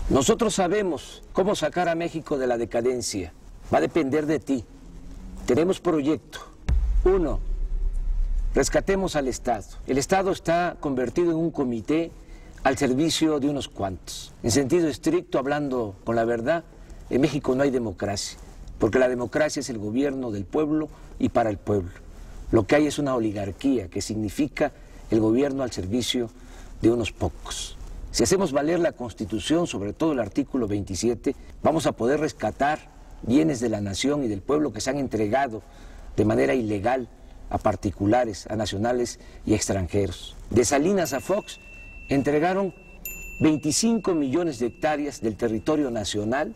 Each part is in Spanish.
Nosotros sabemos cómo sacar a México de la decadencia. Va a depender de ti. Tenemos proyecto. 1. Rescatemos al Estado. El Estado está convertido en un comité al servicio de unos cuantos. En sentido estricto, hablando con la verdad, en México no hay democracia, porque la democracia es el gobierno del pueblo y para el pueblo. Lo que hay es una oligarquía, que significa el gobierno al servicio de unos pocos. Si hacemos valer la Constitución, sobre todo el artículo 27, vamos a poder rescatar bienes de la nación y del pueblo que se han entregado de manera ilegal a particulares, a nacionales y extranjeros. De Salinas a Fox entregaron 25 millones de hectáreas del territorio nacional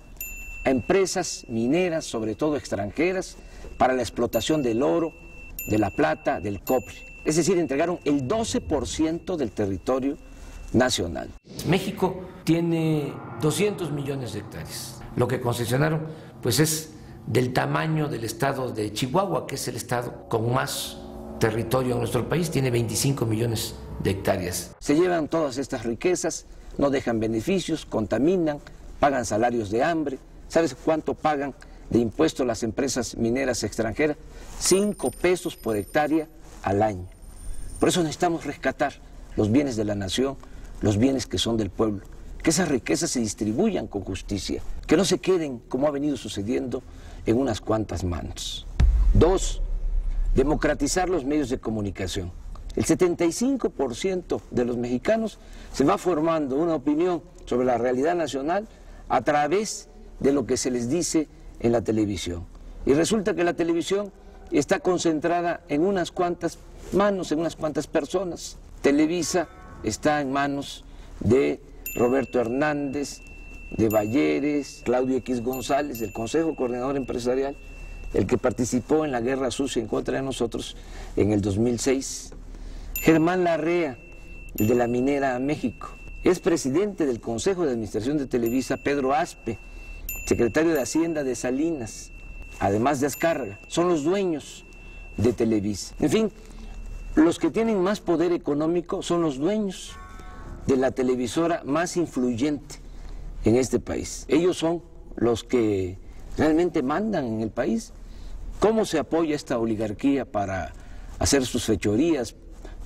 a empresas mineras, sobre todo extranjeras, para la explotación del oro, de la plata, del cobre. Es decir, entregaron el 12% del territorio nacional. México tiene 200 millones de hectáreas. Lo que concesionaron, pues es del tamaño del estado de Chihuahua, que es el estado con más territorio en nuestro país, tiene 25 millones de hectáreas. Se llevan todas estas riquezas, no dejan beneficios, contaminan, pagan salarios de hambre. ¿Sabes cuánto pagan de impuestos las empresas mineras extranjeras? 5 pesos por hectárea al año. Por eso necesitamos rescatar los bienes de la nación, los bienes que son del pueblo, que esas riquezas se distribuyan con justicia, que no se queden, como ha venido sucediendo, en unas cuantas manos. 2, democratizar los medios de comunicación. El 75% de los mexicanos se va formando una opinión sobre la realidad nacional a través de lo que se les dice en la televisión. Y resulta que la televisión está concentrada en unas cuantas manos, en unas cuantas personas. Televisa está en manos de Roberto Hernández, de Balleres, Claudio X González, del Consejo Coordinador Empresarial, el que participó en la guerra sucia en contra de nosotros en el 2006. Germán Larrea, el de la Minera México. Es presidente del Consejo de Administración de Televisa, Pedro Aspe, secretario de Hacienda de Salinas, además de Azcárraga. Son los dueños de Televisa. En fin, los que tienen más poder económico son los dueños de la televisora más influyente en este país. Ellos son los que realmente mandan en el país. ¿Cómo se apoya esta oligarquía para hacer sus fechorías,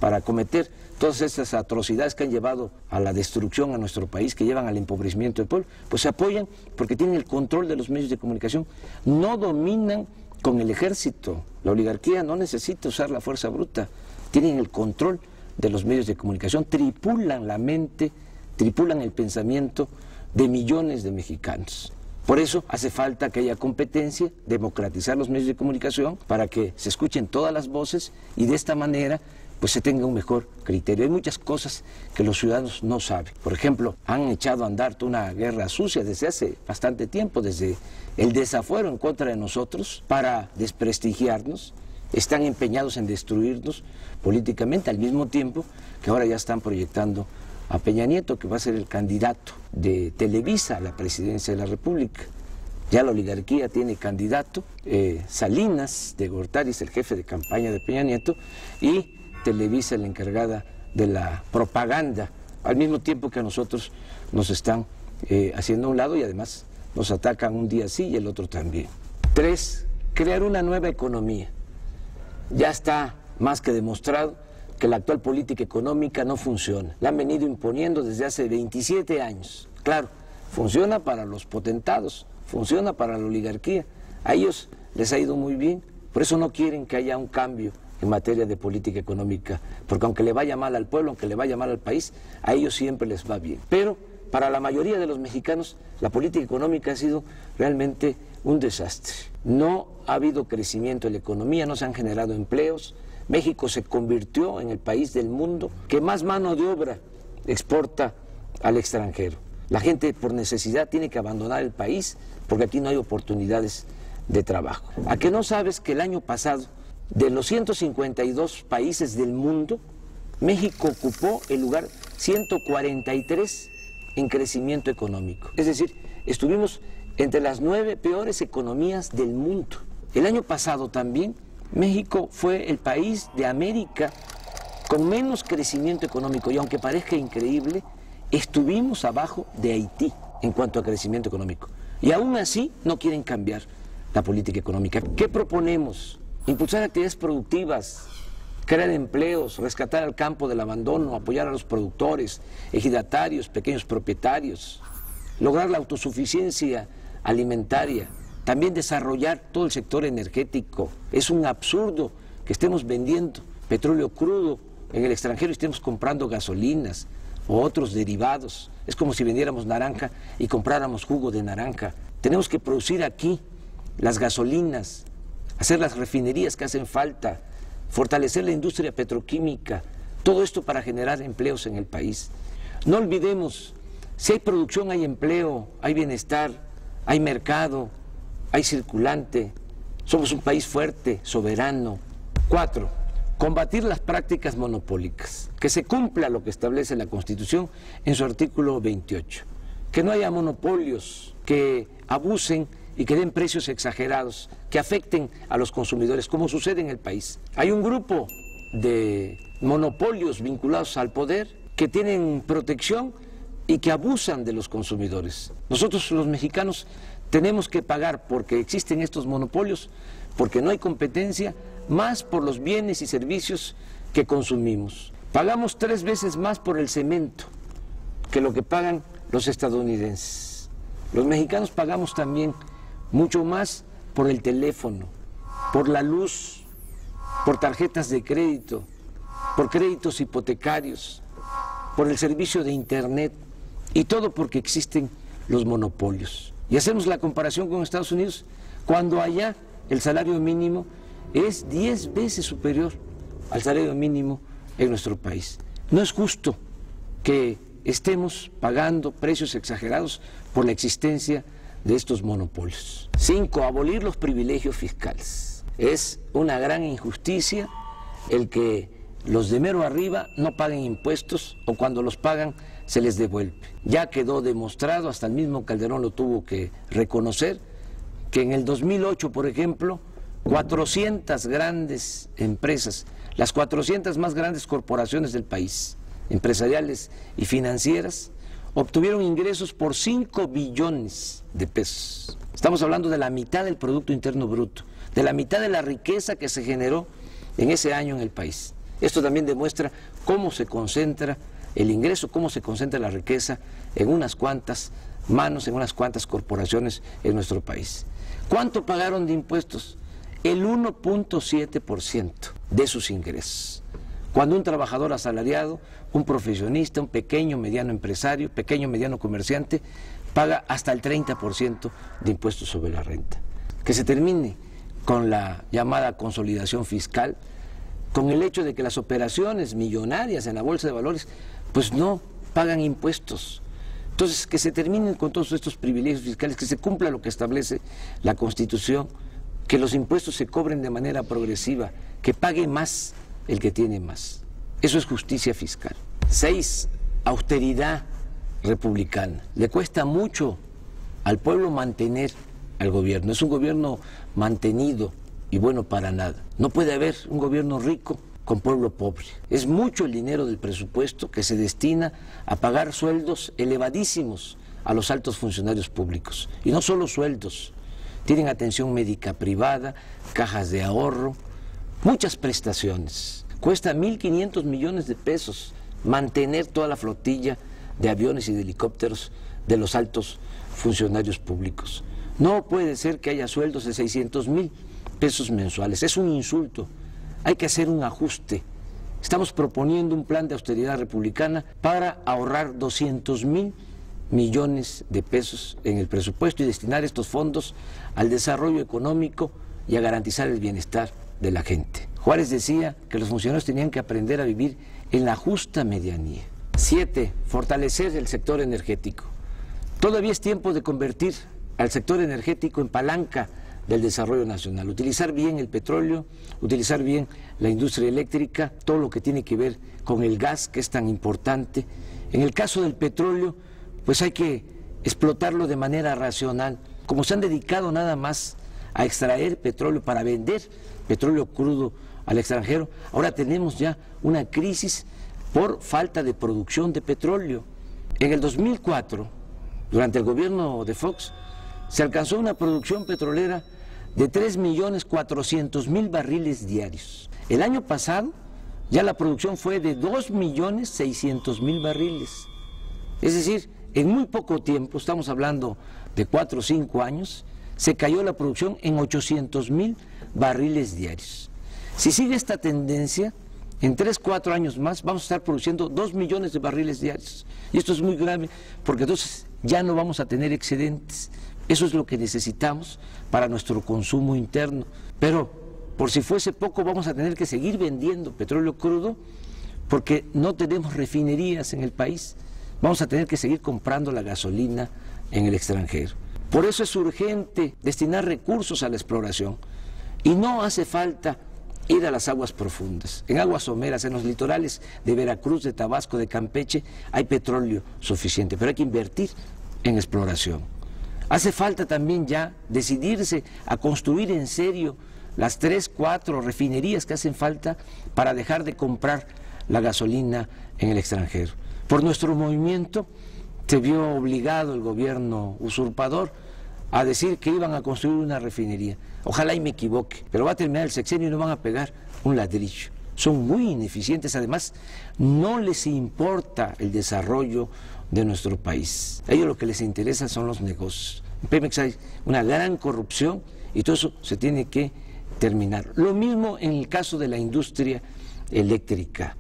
para cometer todas estas atrocidades que han llevado a la destrucción a nuestro país, que llevan al empobrecimiento del pueblo? Pues se apoyan porque tienen el control de los medios de comunicación, no dominan con el ejército. La oligarquía no necesita usar la fuerza bruta, tienen el control de los medios de comunicación, tripulan la mente, tripulan el pensamiento de millones de mexicanos. Por eso hace falta que haya competencia, democratizar los medios de comunicación para que se escuchen todas las voces y de esta manera pues se tenga un mejor criterio. Hay muchas cosas que los ciudadanos no saben. Por ejemplo, han echado a andar toda una guerra sucia desde hace bastante tiempo, desde el desafuero en contra de nosotros para desprestigiarnos. Están empeñados en destruirnos políticamente, al mismo tiempo que ahora ya están proyectando a Peña Nieto, que va a ser el candidato de Televisa a la presidencia de la República. Ya la oligarquía tiene candidato, Salinas de Gortari es el jefe de campaña de Peña Nieto y Televisa la encargada de la propaganda, al mismo tiempo que a nosotros nos están haciendo a un lado y además nos atacan un día sí y el otro también. 3, crear una nueva economía. Ya está más que demostrado que la actual política económica no funciona. La han venido imponiendo desde hace 27 años. Claro, funciona para los potentados, funciona para la oligarquía. A ellos les ha ido muy bien, por eso no quieren que haya un cambio en materia de política económica, porque aunque le vaya mal al pueblo, aunque le vaya mal al país, a ellos siempre les va bien. Pero para la mayoría de los mexicanos, la política económica ha sido realmente un desastre. No ha habido crecimiento en la economía, no se han generado empleos. México se convirtió en el país del mundo que más mano de obra exporta al extranjero. La gente por necesidad tiene que abandonar el país porque aquí no hay oportunidades de trabajo. ¿A qué no sabes que el año pasado, de los 152 países del mundo, México ocupó el lugar 143 en crecimiento económico? Es decir, estuvimos entre las 9 peores economías del mundo. El año pasado también México fue el país de América con menos crecimiento económico y aunque parezca increíble, estuvimos abajo de Haití. en cuanto a crecimiento económico. Y aún así no quieren cambiar la política económica. ¿Qué proponemos? Impulsar actividades productivas, crear empleos, rescatar al campo del abandono, apoyar a los productores, ejidatarios, pequeños propietarios, lograr la autosuficiencia alimentaria, también desarrollar todo el sector energético. Es un absurdo que estemos vendiendo petróleo crudo en el extranjero y estemos comprando gasolinas o otros derivados. Es como si vendiéramos naranja y compráramos jugo de naranja. Tenemos que producir aquí las gasolinas, hacer las refinerías que hacen falta, fortalecer la industria petroquímica, todo esto para generar empleos en el país. No olvidemos, si hay producción hay empleo, hay bienestar, hay mercado, hay circulante, somos un país fuerte, soberano. 4. Combatir las prácticas monopólicas, que se cumpla lo que establece la Constitución en su artículo 28, que no haya monopolios que abusen y que den precios exagerados, que afecten a los consumidores, como sucede en el país. Hay un grupo de monopolios vinculados al poder que tienen protección y que abusan de los consumidores. Nosotros los mexicanos tenemos que pagar porque existen estos monopolios, porque no hay competencia, más por los bienes y servicios que consumimos. Pagamos 3 veces más por el cemento que lo que pagan los estadounidenses. Los mexicanos pagamos también mucho más por el teléfono, por la luz, por tarjetas de crédito, por créditos hipotecarios, por el servicio de internet, y todo porque existen los monopolios. Y hacemos la comparación con Estados Unidos, cuando allá el salario mínimo es 10 veces superior al salario mínimo en nuestro país. No es justo que estemos pagando precios exagerados por la existencia de estos monopolios. 5. Abolir los privilegios fiscales. Es una gran injusticia el que los de mero arriba no paguen impuestos o cuando los pagan se les devuelve. Ya quedó demostrado, hasta el mismo Calderón lo tuvo que reconocer, que en el 2008, por ejemplo, 400 grandes empresas, las 400 más grandes corporaciones del país, empresariales y financieras, obtuvieron ingresos por 5 billones de pesos. Estamos hablando de la mitad del Producto Interno Bruto, de la mitad de la riqueza que se generó en ese año en el país. Esto también demuestra cómo se concentra el ingreso, cómo se concentra la riqueza en unas cuantas manos, en unas cuantas corporaciones en nuestro país. ¿Cuánto pagaron de impuestos? El 1.7% de sus ingresos. Cuando un trabajador asalariado, un profesionista, un pequeño, mediano empresario, pequeño, mediano comerciante, paga hasta el 30% de impuestos sobre la renta. Que se termine con la llamada consolidación fiscal, con el hecho de que las operaciones millonarias en la bolsa de valores, pues no pagan impuestos. Entonces, que se terminen con todos estos privilegios fiscales, que se cumpla lo que establece la Constitución, que los impuestos se cobren de manera progresiva, que pague más el que tiene más. Eso es justicia fiscal. 6. Austeridad republicana. Le cuesta mucho al pueblo mantener al gobierno. Es un gobierno mantenido y bueno para nada. No puede haber un gobierno rico con pueblo pobre. Es mucho el dinero del presupuesto que se destina a pagar sueldos elevadísimos a los altos funcionarios públicos. Y no solo sueldos, tienen atención médica privada, cajas de ahorro, muchas prestaciones. Cuesta 1.500 millones de pesos mantener toda la flotilla de aviones y de helicópteros de los altos funcionarios públicos. No puede ser que haya sueldos de 600,000 pesos mensuales. Es un insulto. Hay que hacer un ajuste. Estamos proponiendo un plan de austeridad republicana para ahorrar 200,000 millones de pesos en el presupuesto y destinar estos fondos al desarrollo económico y a garantizar el bienestar de la gente. Juárez decía que los funcionarios tenían que aprender a vivir en la justa medianía. 7. Fortalecer el sector energético. Todavía es tiempo de convertir al sector energético en palanca del desarrollo nacional, utilizar bien el petróleo, utilizar bien la industria eléctrica, todo lo que tiene que ver con el gas, que es tan importante. En el caso del petróleo, pues hay que explotarlo de manera racional. Como se han dedicado nada más a extraer petróleo para vender petróleo crudo al extranjero, ahora tenemos ya una crisis por falta de producción de petróleo. En el 2004, durante el gobierno de Fox, se alcanzó una producción petrolera de 3.400.000 barriles diarios. El año pasado ya la producción fue de 2.600.000 barriles. Es decir, en muy poco tiempo, estamos hablando de 4 o 5 años, se cayó la producción en 800.000 barriles diarios. Si sigue esta tendencia, en 3 o 4 años más vamos a estar produciendo 2 millones de barriles diarios. Y esto es muy grave porque entonces ya no vamos a tener excedentes. Eso es lo que necesitamos para nuestro consumo interno. Pero por si fuese poco, vamos a tener que seguir vendiendo petróleo crudo porque no tenemos refinerías en el país. Vamos a tener que seguir comprando la gasolina en el extranjero. Por eso es urgente destinar recursos a la exploración. Y no hace falta ir a las aguas profundas. En aguas someras, en los litorales de Veracruz, de Tabasco, de Campeche, hay petróleo suficiente, pero hay que invertir en exploración. Hace falta también ya decidirse a construir en serio las 3 o 4 refinerías que hacen falta para dejar de comprar la gasolina en el extranjero. Por nuestro movimiento se vio obligado el gobierno usurpador a decir que iban a construir una refinería. Ojalá y me equivoque, pero va a terminar el sexenio y no van a pegar un ladrillo. Son muy ineficientes, además no les importa el desarrollo de nuestro país. A ellos lo que les interesa son los negocios. En Pemex hay una gran corrupción y todo eso se tiene que terminar. Lo mismo en el caso de la industria eléctrica.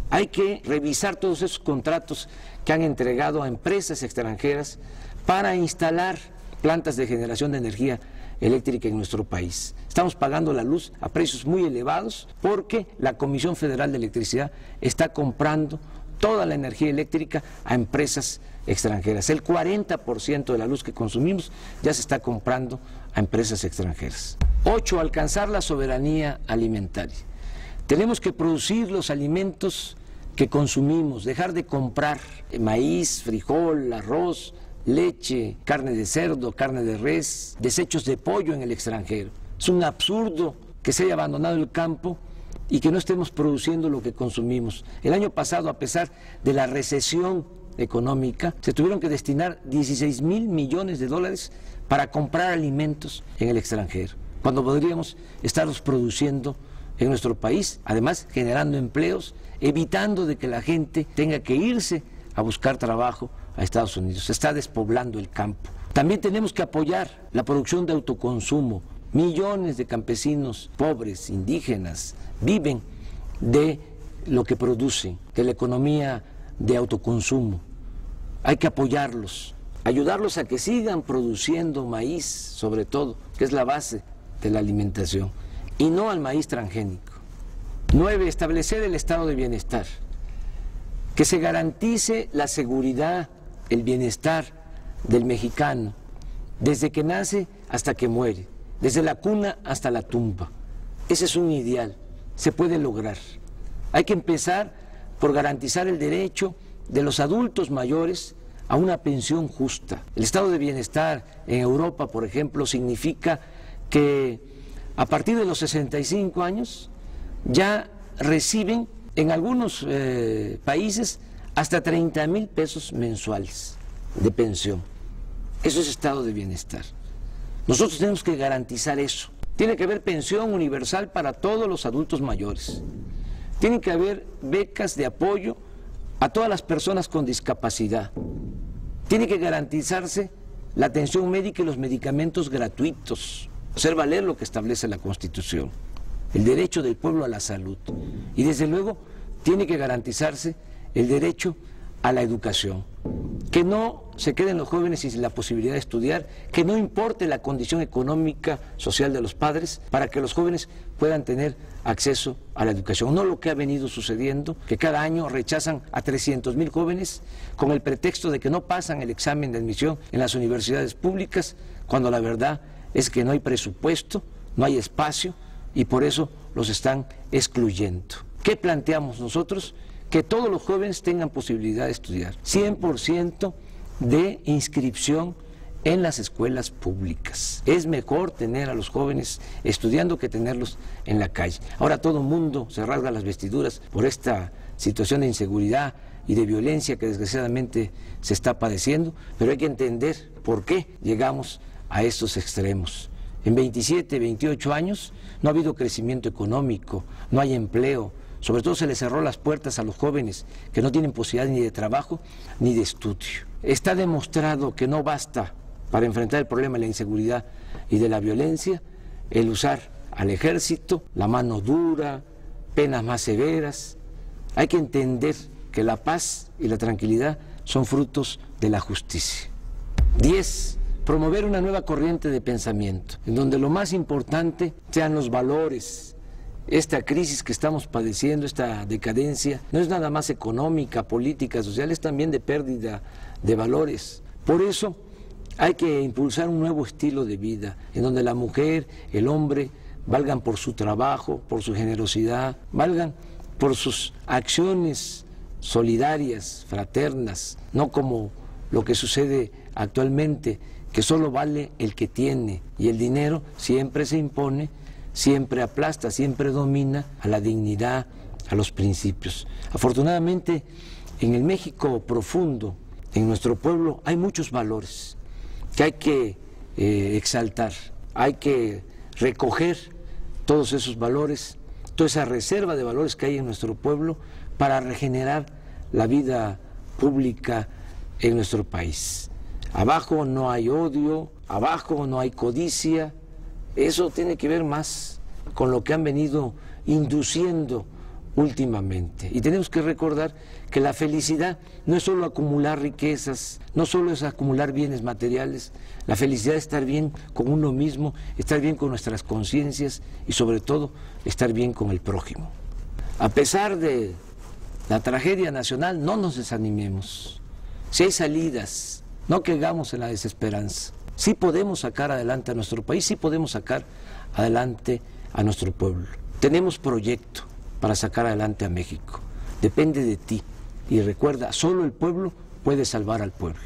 Hay que revisar todos esos contratos que han entregado a empresas extranjeras para instalar plantas de generación de energía eléctrica en nuestro país. Estamos pagando la luz a precios muy elevados porque la Comisión Federal de Electricidad está comprando toda la energía eléctrica a empresas extranjeras. El 40% de la luz que consumimos ya se está comprando a empresas extranjeras. 8. Alcanzar la soberanía alimentaria. Tenemos que producir los alimentos que consumimos, dejar de comprar maíz, frijol, arroz, leche, carne de cerdo, carne de res, desechos de pollo en el extranjero. Es un absurdo que se haya abandonado el campo y que no estemos produciendo lo que consumimos. El año pasado, a pesar de la recesión económica, se tuvieron que destinar 16,000 millones de dólares para comprar alimentos en el extranjero, cuando podríamos estarlos produciendo en nuestro país, además generando empleos, evitando de que la gente tenga que irse a buscar trabajo a Estados Unidos. Se está despoblando el campo. También tenemos que apoyar la producción de autoconsumo. Millones de campesinos pobres, indígenas, viven de lo que producen, de la economía de autoconsumo. Hay que apoyarlos, ayudarlos a que sigan produciendo maíz, sobre todo, que es la base de la alimentación, y no al maíz transgénico. 9. Establecer el estado de bienestar, que se garantice la seguridad, el bienestar del mexicano, desde que nace hasta que muere, desde la cuna hasta la tumba. Ese es un ideal, se puede lograr. Hay que empezar por garantizar el derecho de los adultos mayores a una pensión justa. El estado de bienestar en Europa, por ejemplo, significa que a partir de los 65 años ya reciben en algunos países hasta 30,000 pesos mensuales de pensión. Eso es estado de bienestar. Nosotros tenemos que garantizar eso. Tiene que haber pensión universal para todos los adultos mayores. Tiene que haber becas de apoyo a todas las personas con discapacidad. Tiene que garantizarse la atención médica y los medicamentos gratuitos. Hacer valer lo que establece la Constitución, el derecho del pueblo a la salud. Y desde luego tiene que garantizarse el derecho a la educación. Que no se queden los jóvenes sin la posibilidad de estudiar, que no importe la condición económica, social de los padres, para que los jóvenes puedan tener acceso a la educación. No lo que ha venido sucediendo, que cada año rechazan a 300,000 jóvenes con el pretexto de que no pasan el examen de admisión en las universidades públicas, cuando la verdad es que no hay presupuesto, no hay espacio y por eso los están excluyendo. ¿Qué planteamos nosotros? Que todos los jóvenes tengan posibilidad de estudiar. 100% de inscripción en las escuelas públicas. Es mejor tener a los jóvenes estudiando que tenerlos en la calle. Ahora todo el mundo se rasga las vestiduras por esta situación de inseguridad y de violencia que desgraciadamente se está padeciendo, pero hay que entender por qué llegamos a estos extremos. En 27, 28 años no ha habido crecimiento económico, no hay empleo, sobre todo se les cerró las puertas a los jóvenes que no tienen posibilidad ni de trabajo ni de estudio. Está demostrado que no basta para enfrentar el problema de la inseguridad y de la violencia el usar al ejército, la mano dura, penas más severas. Hay que entender que la paz y la tranquilidad son frutos de la justicia. 10. Promover una nueva corriente de pensamiento, en donde lo más importante sean los valores. Esta crisis que estamos padeciendo, esta decadencia, no es nada más económica, política, social, es también de pérdida de valores. Por eso hay que impulsar un nuevo estilo de vida, en donde la mujer, el hombre, valgan por su trabajo, por su generosidad, valgan por sus acciones solidarias, fraternas, no como lo que sucede actualmente, que solo vale el que tiene, y el dinero siempre se impone, siempre aplasta, siempre domina a la dignidad, a los principios. Afortunadamente, en el México profundo, en nuestro pueblo, hay muchos valores que hay que exaltar, hay que recoger todos esos valores, toda esa reserva de valores que hay en nuestro pueblo para regenerar la vida pública en nuestro país. Abajo no hay odio, abajo no hay codicia, eso tiene que ver más con lo que han venido induciendo últimamente. Y tenemos que recordar que la felicidad no es solo acumular riquezas, no solo es acumular bienes materiales, la felicidad es estar bien con uno mismo, estar bien con nuestras conciencias y sobre todo estar bien con el prójimo. A pesar de la tragedia nacional, no nos desanimemos. Si hay salidas, no caigamos en la desesperanza. Sí podemos sacar adelante a nuestro país, sí podemos sacar adelante a nuestro pueblo. Tenemos proyecto para sacar adelante a México. Depende de ti. Y recuerda, solo el pueblo puede salvar al pueblo.